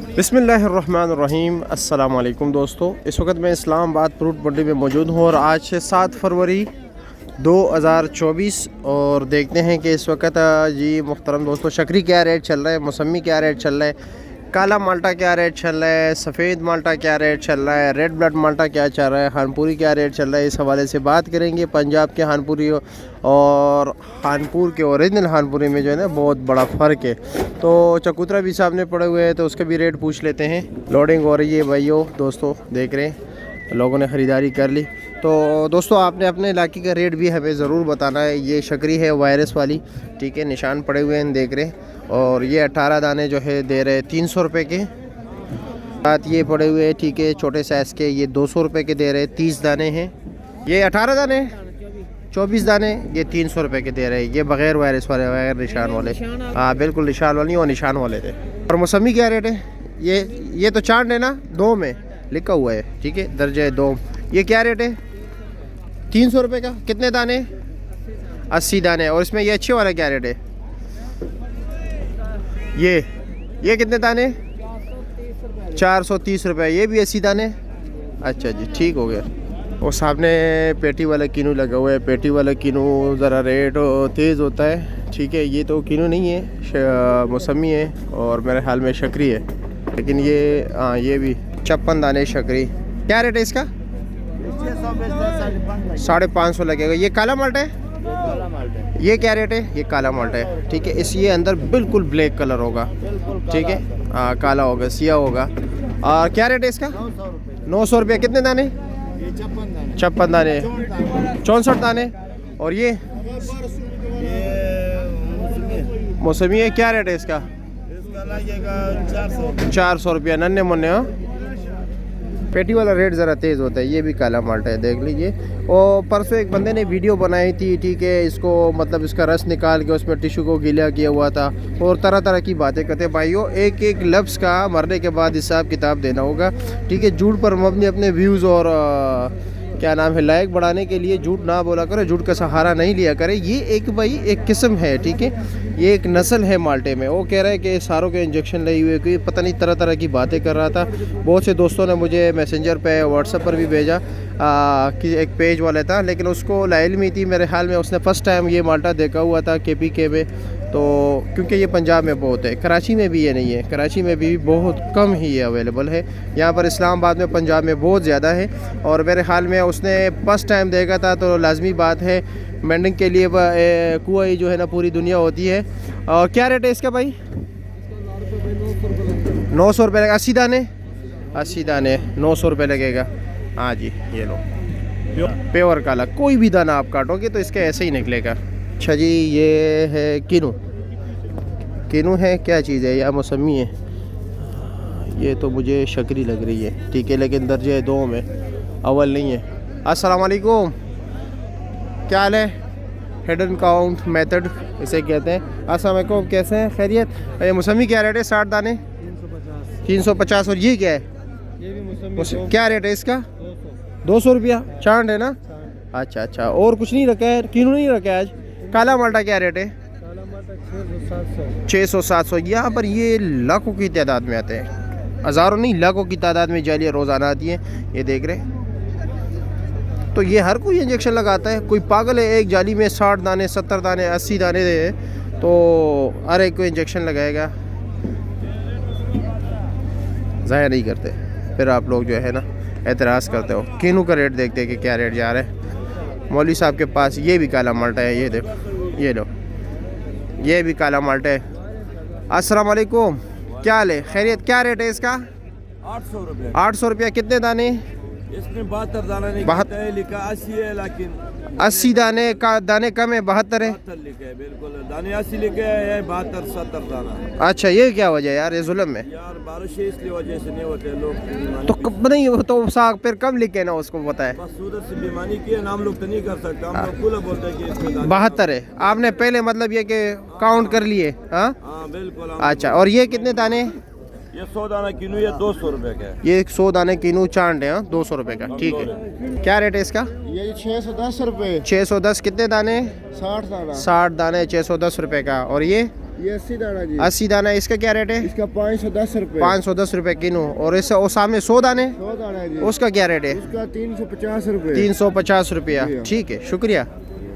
बिस्मिल्लाहिर्रहमानिर्रहीम। अस्सलाम वालेकुम दोस्तों, इस वक्त मैं इस्लामाबाद फ्रूट मंडी में मौजूद हूँ और आज है 7 फरवरी 2024 और देखते हैं कि इस वक्त जी मुहतरम दोस्तों शकरी क्या रेट चल रहा है, मौसमी क्या रेट चल रहा है, काला माल्टा क्या रेट चल रहा है, सफ़ेद माल्टा क्या रेट चल रहा है, रेड ब्लड माल्टा क्या चल रहा है, हानपुरी क्या रेट चल रहा है। इस हवाले से बात करेंगे। पंजाब के हानपुरी और हानपुर के ओरिजिनल हानपुरी में जो है ना बहुत बड़ा फ़र्क है। तो चकोतरा भी सामने पड़े हुए हैं तो उसके भी रेट पूछ लेते हैं। लोडिंग हो रही है भाइयों, दोस्तों देख रहे हैं लोगों ने ख़रीदारी कर ली। तो दोस्तों आपने अपने इलाके का रेट भी हमें ज़रूर बताना है। ये शकरी है वायरस वाली, ठीक है, निशान पड़े हुए हैं देख रहे हैं। और ये 18 दाने जो है दे रहे 300 रुपये के। साथ ये पड़े हुए हैं, ठीक है, छोटे साइज़ के, ये 200 रुपये के दे रहे 30 दाने हैं। ये 18 दाने 24 दाने ये 300 रुपये के दे रहे हैं। ये बग़ैर वायरस वाले, बग़ैर निशान वाले। हाँ बिल्कुल निशान वाले नहीं, वो निशान वाले थे। और मौसमी क्या रेट है? ये तो चांद है ना, दो में लिखा हुआ है, ठीक है, दर्जा दो। ये क्या रेट है? 300 रुपये का। कितने दाने? 80 दाने। और इसमें ये अच्छे वाला क्या रेट है? ये कितने दाने? 430 रुपये। ये भी 80 दाने। अच्छा जी, ठीक हो गया। और सामने पेटी वाला किनू लगा हुआ है। पेटी वाला किनू ज़रा रेट तेज़ होता है, ठीक है। ये तो किनू नहीं है, मौसमी है और मेरे ख्याल में शकरी है। लेकिन ये हाँ, ये भी 56 दाने शकरी। क्या रेट है इसका? 550 लगेगा। ये काला माल्टा है? ये क्या रेट है? ये काला माल्टा है, ठीक है। इस ये अंदर बिल्कुल ब्लैक कलर होगा, ठीक है, काला होगा, सिया होगा। और क्या रेट है इसका? 900 रुपये। कितने दाने? 56 दाने, 64 दाने। और ये मौसमी है, क्या रेट है इसका? 400 रुपया नन्हे मुन्ने। पेटी वाला रेट ज़रा तेज़ होता है। ये भी काला माल्टा है, देख लीजिए। और परसों एक बंदे ने वीडियो बनाई थी, ठीक है, इसको मतलब इसका रस निकाल के उसमें टिश्यू को गीला किया हुआ था और तरह तरह की बातें करते हैं। भाइयों एक एक लफ्ज़ का मरने के बाद हिसाब किताब देना होगा, ठीक है। झूठ पर मबनी अपने व्यूज़ और क्या नाम है लाइक बढ़ाने के लिए झूठ ना बोला करो, झूठ का सहारा नहीं लिया करे। ये एक भाई एक किस्म है, ठीक है, ये एक नस्ल है माल्टे में। वो कह रहा है कि सारों के इंजेक्शन लिए हुए, कि पता नहीं तरह तरह की बातें कर रहा था। बहुत से दोस्तों ने मुझे मैसेंजर पे व्हाट्सएप पर भी भेजा कि एक पेज वाला था, लेकिन उसको लाइल्मी थी मेरे ख्याल में, उसने फ़र्स्ट टाइम ये माल्टा देखा हुआ था KPK में। तो क्योंकि ये पंजाब में बहुत है, कराची में भी ये नहीं है, कराची में भी बहुत कम ही ये अवेलेबल है। यहाँ पर इस्लामाबाद में, पंजाब में बहुत ज़्यादा है। और मेरे ख़्याल में उसने फर्स्ट टाइम देखा था, तो लाजमी बात है मेंडिंग के लिए कुआ ही जो है ना पूरी दुनिया होती है। और क्या रेट है इसका भाई? 900 रुपये लगेगा। 80 दाने? 80 दाने 900 रुपये लगेगा। हाँ जी, ये लो प्योर काला। कोई भी दाना आप काटोगे तो इसका ऐसे ही निकलेगा। अच्छा जी, ये है किनू। किनू है, क्या चीज़ है? या मौसमी है? ये तो मुझे शकरी लग रही है, ठीक है, लेकिन दर्जे दो में, अव्वल नहीं है। अस्सलाम वालेकुम, क्या हाल है? हिडन काउंट मेथड इसे कहते हैं। अस्सलाम वालेकुम, कैसे हैं? खैरियत? ये मौसमी क्या रेट है? 60 दाने 350। और ये क्या है? ये भी मौसमी। क्या रेट है इसका? 200 रुपया। चांद है ना? अच्छा अच्छा। और कुछ नहीं रखा है? किनू नहीं रखा है आज? काला माल्टा क्या रेट है? 600-700। यहाँ पर ये लाखों की तादाद में आते हैं, हज़ारों नहीं लाखों की तादाद में जालियाँ रोज़ाना आती हैं। ये देख रहे हैं। तो ये हर कोई इंजेक्शन लगाता है, कोई पागल है एक जाली में 60 दाने 70 दाने 80 दाने दे, तो हर एक को इंजेक्शन लगाएगा। ज़ाया नहीं करते, फिर आप लोग जो है ना एतराज़ करते हो। किनू का रेट देखते हैं कि क्या रेट जा रहा है। मौलवी साहब के पास ये भी काला माल्टा है, ये देखो, ये लो, ये भी काला माल्टा है। अस्सलाम वालेकुम, क्या हाल है? खैरियत? क्या रेट है इसका? 800 रुपये। 800 रुपया। कितने दाने? इसमें 72 दाना नहीं लिखा, 80 है, लेकिन 80 दाने का दाने कम है, 72 है। 72 लिखे है, बिल्कुल दाने 80 लिखे है, 72-70 दाना। अच्छा, ये क्या वजह है यार ये जुल्म में? यार बारिश है इसलिए वजह से नहीं होते लोग। तो कब नहीं हो तो साग फिर कम लिखे ना, उसको बताए। बस उधर से बेईमानी की है, नाम लोग तो नहीं कर सकते, हम लोग खुला बोलते हैं कि इसमें 72 है। आपने पहले मतलब ये कि काउंट कर लिए? हाँ बिल्कुल। अच्छा, और ये कितने दाने? ये 100 दाना किनू, ये 200 रुपये का है। ये 100 दाने किनू चांड है, 200 रुपये का, ठीक है। क्या रेट है इसका? ये 610 रुपये। 610। कितने दाने? 60 दाना। 60 दाने 610 रुपये का। और ये ये 80 दाना जी। 80 दाना, इसका क्या रेट है? इसका 510 रुपए। 510 रुपये किलो। और इस और सामने 100 दाने, 100 दाना है जी। उसका क्या रेट है? उसका 350 रुपए। 350 रुपया। जी। ठीक है, शुक्रिया।